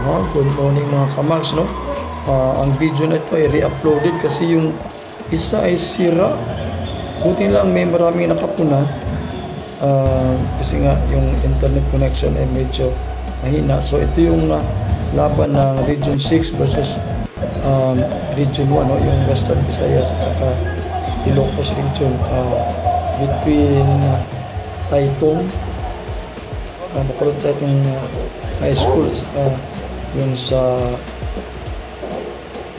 Good morning mga kamags, no? Ang video na ito ay re-uploaded kasi yung isa ay sira. Buti lang may maraming nakapuna. Kasi nga yung internet connection ay medyo mahina. So ito yung laban ng Region 6 versus Region 1, no? Yung Western Visayas at saka Ilocos Region, between Taytong, Bacolod Taytong High School at saka yung sa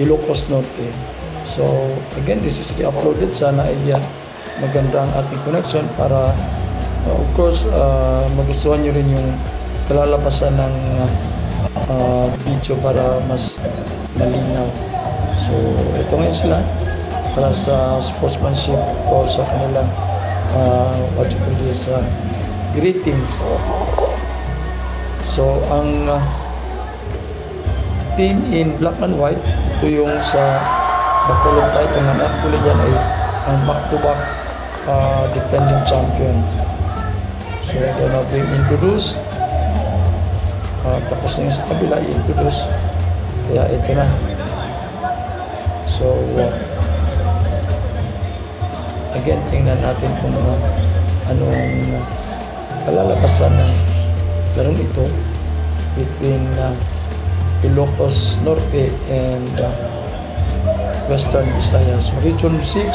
Ilocos Norte. So again, this is re-uploaded. Sana ay maganda ang ating connection para of course magustuhan nyo rin yung kalalabasan ng video para mas malinaw. So ito ngayon sila para sa sportsmanship or sa kanilang what you call this, greetings. So ang team in black and white, ito yung sa Bacolod Taytong, ang actually yan ay ang back-to-back defending champion. So ito na being introduced, tapos na yung sa kabila i-introduce, kaya ito na. So again, tingnan natin kung anong kalalabasan ng larong ito between Ilocos Norte and Western Visayas. So, Region 6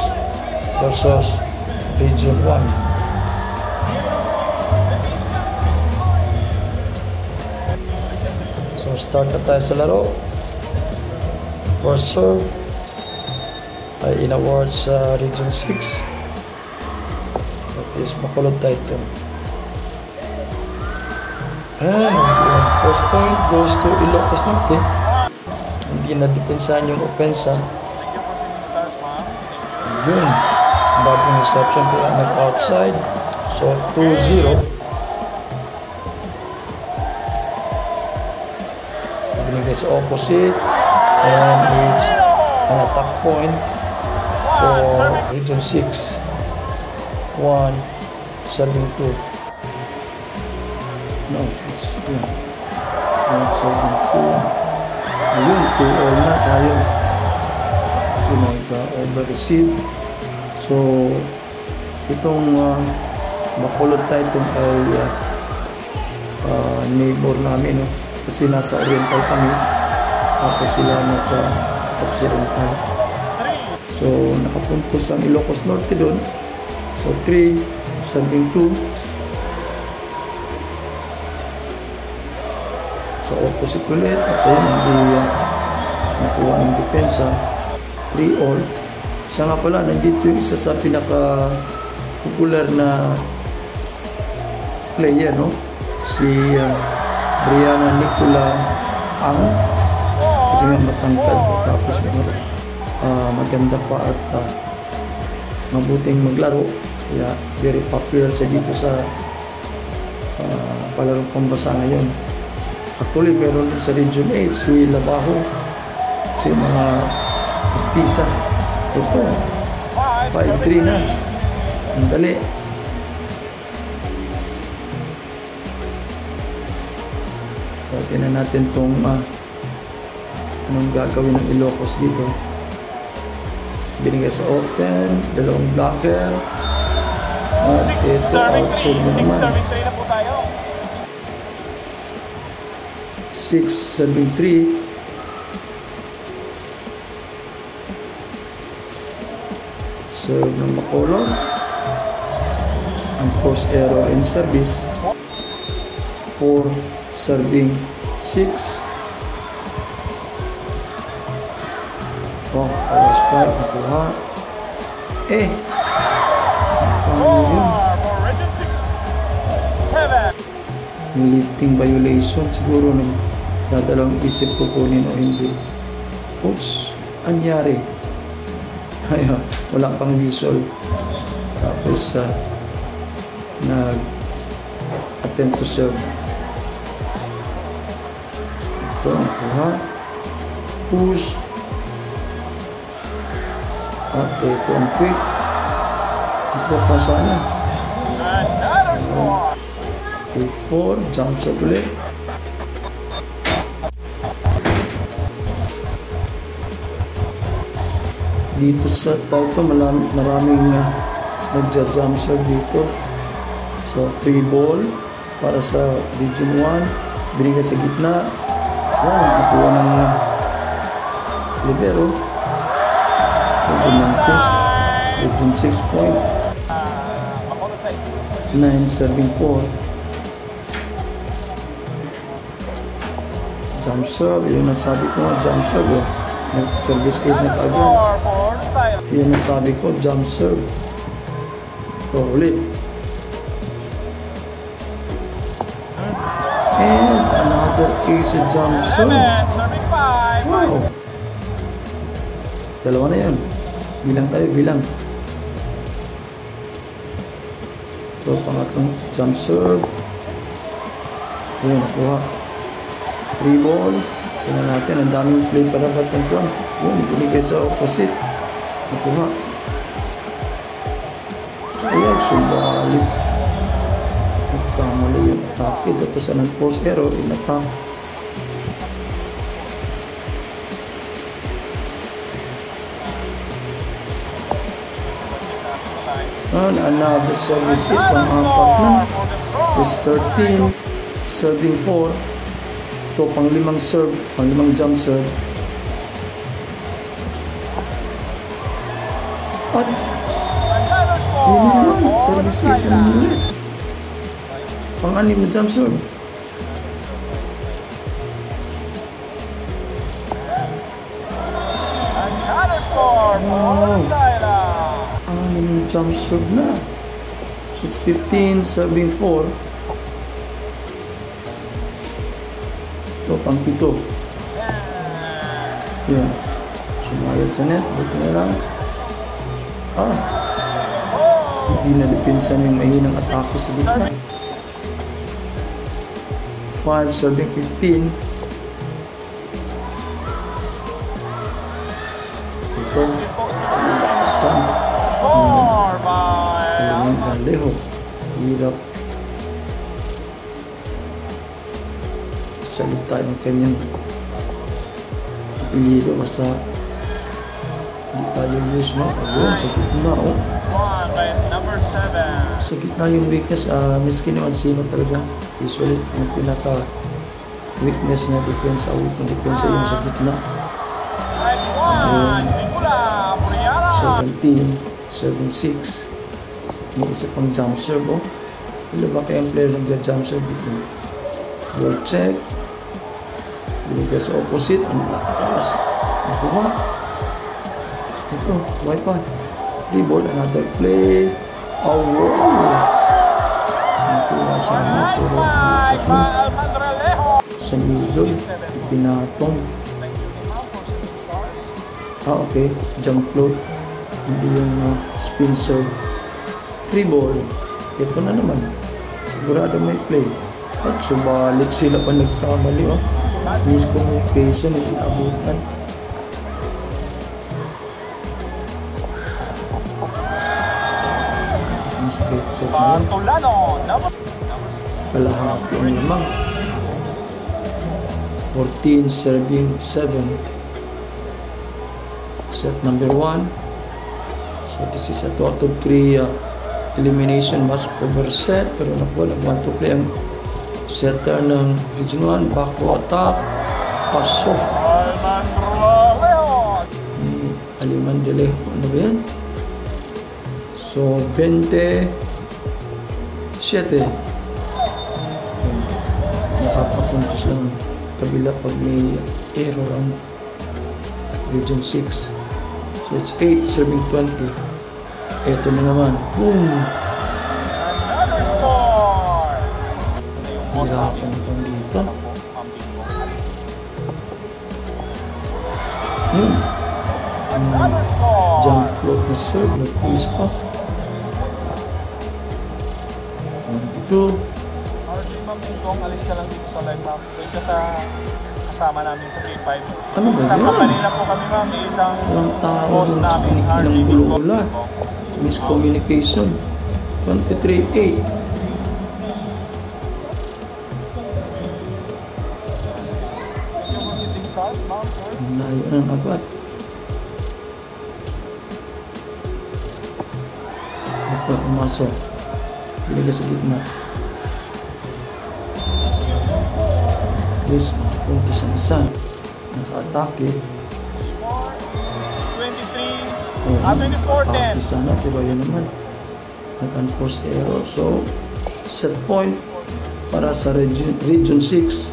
versus Region 1. So start na tayo sa laro. First serve ay in-award sa Region 6. That is Bacolod Taytong. And first point goes to Ilocos Norte. Hindi na depensahan yung opensa. Yun, bagong reception kaya nag-outside. So 2-0. Binigay sa opposite. And it's an attack point for Region 6. 1-7-2. No, it's 1-7-2. Ayun, 2-all na tayo. Kasi nag-over-receive. So itong Bacolod Taytong ay neighbor namin, no? Kasi nasa Oriental kami, tapos sila nasa Occidental. So nakapuntos ang Ilocos Norte doon. So 3-7-2. So opposite ulit, at ayun, hindi nakuha ng depensa. 3-all. Siya nga pala, nandito yung isa sa pinaka-popular na player, no? Si Brianna Nicola Ang. Kasi nga matangkad, tapos maganda pa at mabuting maglaro. Kaya very popular siya dito sa palarong pambasa ngayon. Actually, meron din sa Region 8 si Labaho, si mga Istisa. Ito, 5-3 na. Ang dali. So, tingnan natin itong anong gagawin ng Ilocos dito. Binigay sa open, dalawang blocker. At ito, outside mo naman. 6-7-3. Serve ng Bacolod. Ang force error in service. 4 serving 6. Oh, power spike. Nakuha. Paano yun? Lifting violation. Siguro dadalawang isip ko kunin o hindi. Oops, anyari? Ayun, wala pang whistle. Tapos nag-attempt to serve. Ito, nakuha. Push. At ito ang quick. Ito pa sana. 8-4, jump shot ulit. dito sa Taupo, maraming nagja-jump serve dito. So, free ball para sa Region 1. Binigay sa gitna. Wow, nakuha ng libero. Region 6 point. 9-7-4. Jump serve. Yung nasabi ko nga, jump serve. Service ace na kaagad. Yung nasabi ko, jump serve. So, ulit. And another ace jump serve. Wow. Dalawa na yan. Bilang tayo, bilang. So, pangatlong jump serve. Ayun, nakuha. Free ball. Tingnan natin, ang daming play para batang. Yun, binigay sa opposite. Nakuha. Ayan, subalit. Nagkamali yung atake. Dito sa non-force error, in-attack. And another service is pang-apat na. Is 13. Serving 4. Ito, pang-limang serve. Pang-limang jump serve. At yun naman. Service is na ulit. Pang-anim na jump serve. Wow. Anim na jump serve na. So it's 15, serving 4. So, pang-pito. Yan. Sumayad sa net. Buti na lang. Hindi na dipinsan yung mahinang atake sa gitna. 5, serving 15. Ito. Laksan. Score by Alejo. Hirap. Salita yung kanyang apelido. Basta hindi tayo use, no? Ayun, sa gitna, oh. number 7. Sa gitna yung weakness, miskin naman sino talaga. Usually, ang pinaka weakness na depensa, weak na depensa yung sa gitna. Nice one. Nicola Muriara. 17, 7-6. May isa pang jump serve, oh. Ilan ba kayang player nagja-jump serve dito? Ball check. Binigay sa opposite. Ang lakas. Nakuha. Ito, wifi. Free ball, another play. Oh, wow. Nakuha sana. Pero sa middle, pinatong. Okay. Jump float. Hindi yung spin serve. Free ball. Ito na naman. Sigurado may play. At subalit sila pa nagkamali. Miscommunication na inabutan. Straight talk na lang. Kalahati ang lamang. 14 serving 7. Set number 1. So this is a 2 out of 3 elimination match over set. Pero nakuha, nag-want to play ang setter ng Region 1. Back to attack. Pasok. Aliman de Lejo. Ano ba yan? So, 27. Nakapapuntos lang ang kabila pag may error ang Region 6. So, it's 8 serving 20. Ito na naman. Boom! Hirapan pang dito. Jump float na serve. Nag-freeze pa. 22. RJ Mamingkong, alis ka lang dito sa live ma'am. Doon ka sa kasama namin sa P5. Ano ba Sa yan? kanila po kami ma'am, may isang Walang tao boss doon sa namin, RJ panikilang Mamingkong. bulula. Miscommunication. 23-8. Yung Shooting Stars ma'am, sir. Layo ng agad. Ito, pumasok. Binigay sa gitna. Please, punto sa isa. Naka-atake. 24-10. Sana, pero yun naman. Nag-unforced error. So, set point para sa region 6.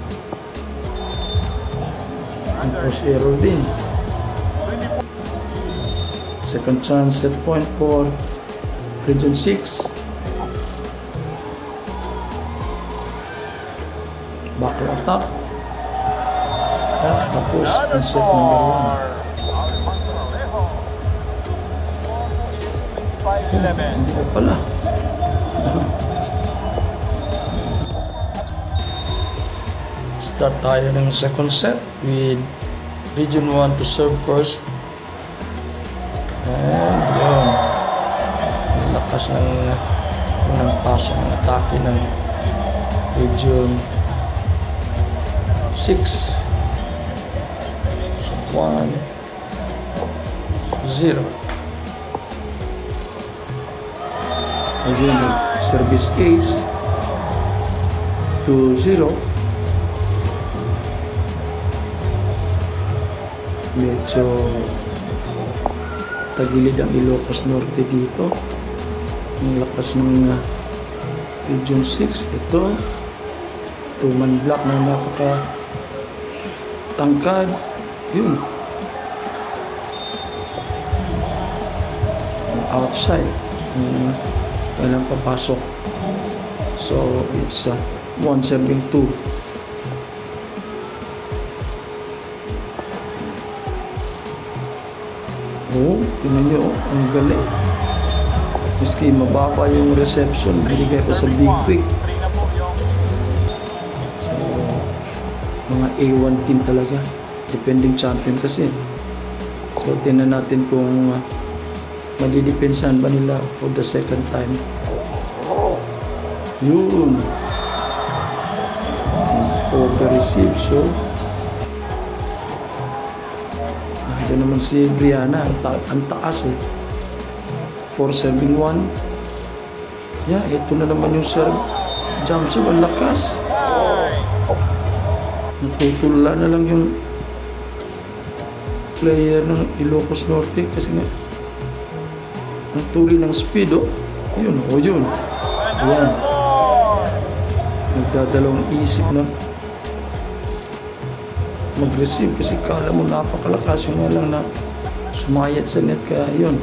Unforced error din. Second chance, set point for region 6. Backer attack. At tapos ang set number 1. Hindi ko pala. Start tayo ng second set with region 1 to serve first. And yun. Lakas ng unang pasok ng atake ng region 6. So 1-0. Again, service ace 2-0. Medyo tagilid ang Ilocos Norte dito. Ang lakas ng region 6. Ito 2-man block na napaka tangkad. Yun, outside, walang papasok. So it's 1-7-2. Oh, tingnan nyo, ang galing. Miski mababa yung reception, binigay ko sa big quick. So, mga A1 team talaga. Defending champion kasi. So, tingnan natin kung madidepensahan ba nila for the second time. Yun. Over-receive. So, ito naman si Brianna, ang taas eh. 4-7-1. Yeah, ito na naman yung serve. Jump serve, ang lakas. Natutula na lang yung player ng Ilocos Norte kasi nga ang tuli ng speed, oh. Yun, oh, yun. Ayan. Nagdadalawang isip na mag-receive kasi kala mo napakalakas yung nga lang na sumayat sa net kaya yun.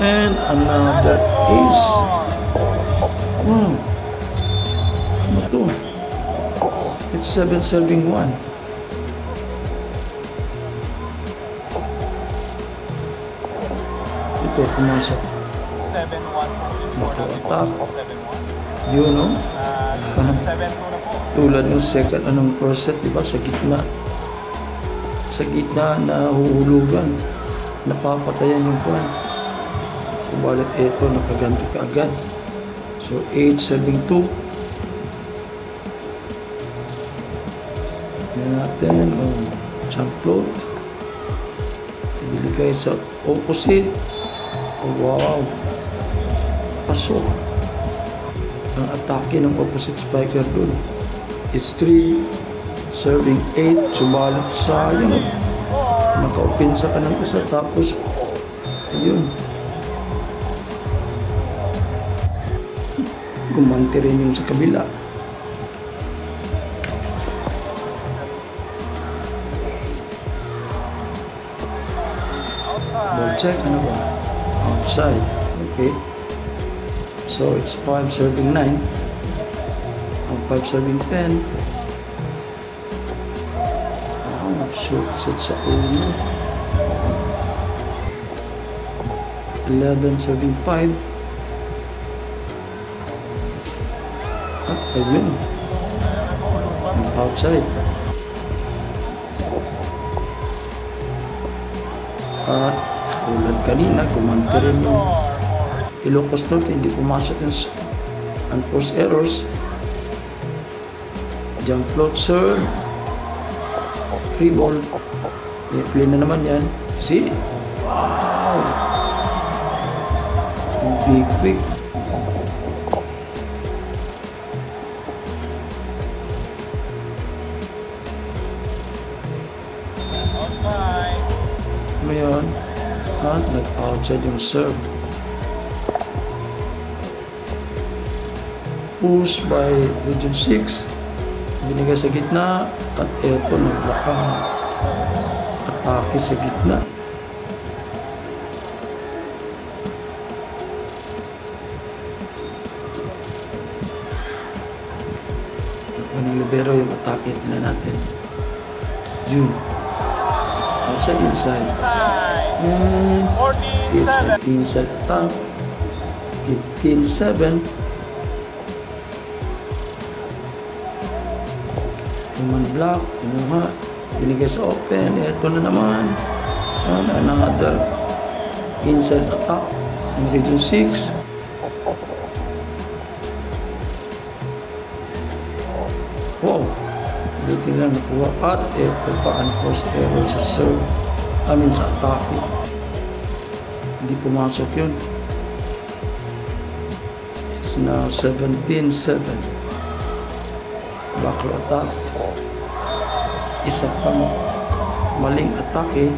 And another ace. Wow. Ano to? It's 7-1. Ito, pumasok. 7-1. Top. Yun, no? 7-2 na po. Tulad ng second, anong first set, diba? Sa gitna. Sa gitna, nahuhulugan. Napapatayan yung plan. So, balit ito, nakaganti ka agad. So, 8-7-2. Yan natin. Oh, jump float. Biligay sa opposite. Oh, wow. Pasok. Ang atake ng opposite spiker dun. It's 3. Serving 8. Subalit sayang. Naka-opensa ka ng isa. Tapos, ayun. Gumanti rin yung sa kabila. Ball check, ano ba? Outside. Okay. So it's 5-9. 5-10. Short set sa uno. 11-5. Ayun. Outside. At tulad kanina, kumanta rin yung Ilocos Norte, hindi pumasok yung unforced errors. Jump float, sir. Free ball. Play na naman yan. See? Wow! Big quick. Outside. Ngayon, at nag-outside yung serve. Push by Region 6. Binigay sa gitna. At eto, nagbakang atake sa gitna. Libero yung atake na natin. June. Outside, inside. Inside. 47. Inside attack. 15-7. Human block. Kinuha. Binigay sa open. Ito na naman. And another inside attack. Ng Region 6. Wow! Buti lang nakuha. At ito pa unforced error sa serve. Sa atake. Hindi pumasok yun. It's now 17-7. Backer attack. Isa pang maling atake.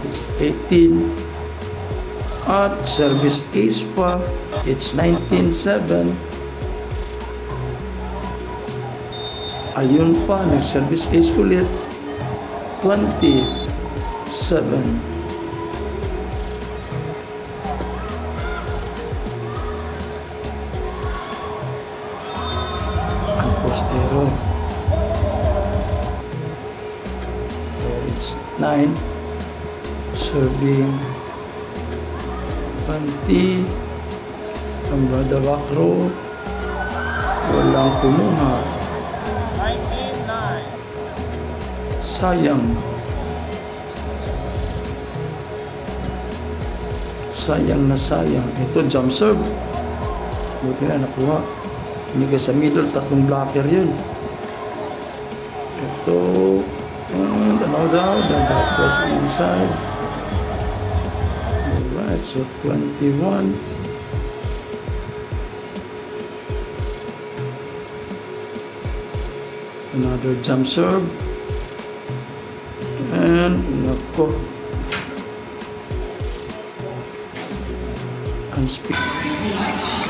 It's 18. At service ace pa. It's 19-7. Ayun pa, nag-service ace ulit. 27. Unforced error. So it's 9. Serving 20. Ang Brother Rockro. Walang kumuha. Sayang. Sayang na sayang. Ito, jump serve. Buti na nakuha. Binigay sa middle, tatlong blocker yun. Ito. And another. That was inside. Alright, so 21. Another jump serve. And nako, unspeakable.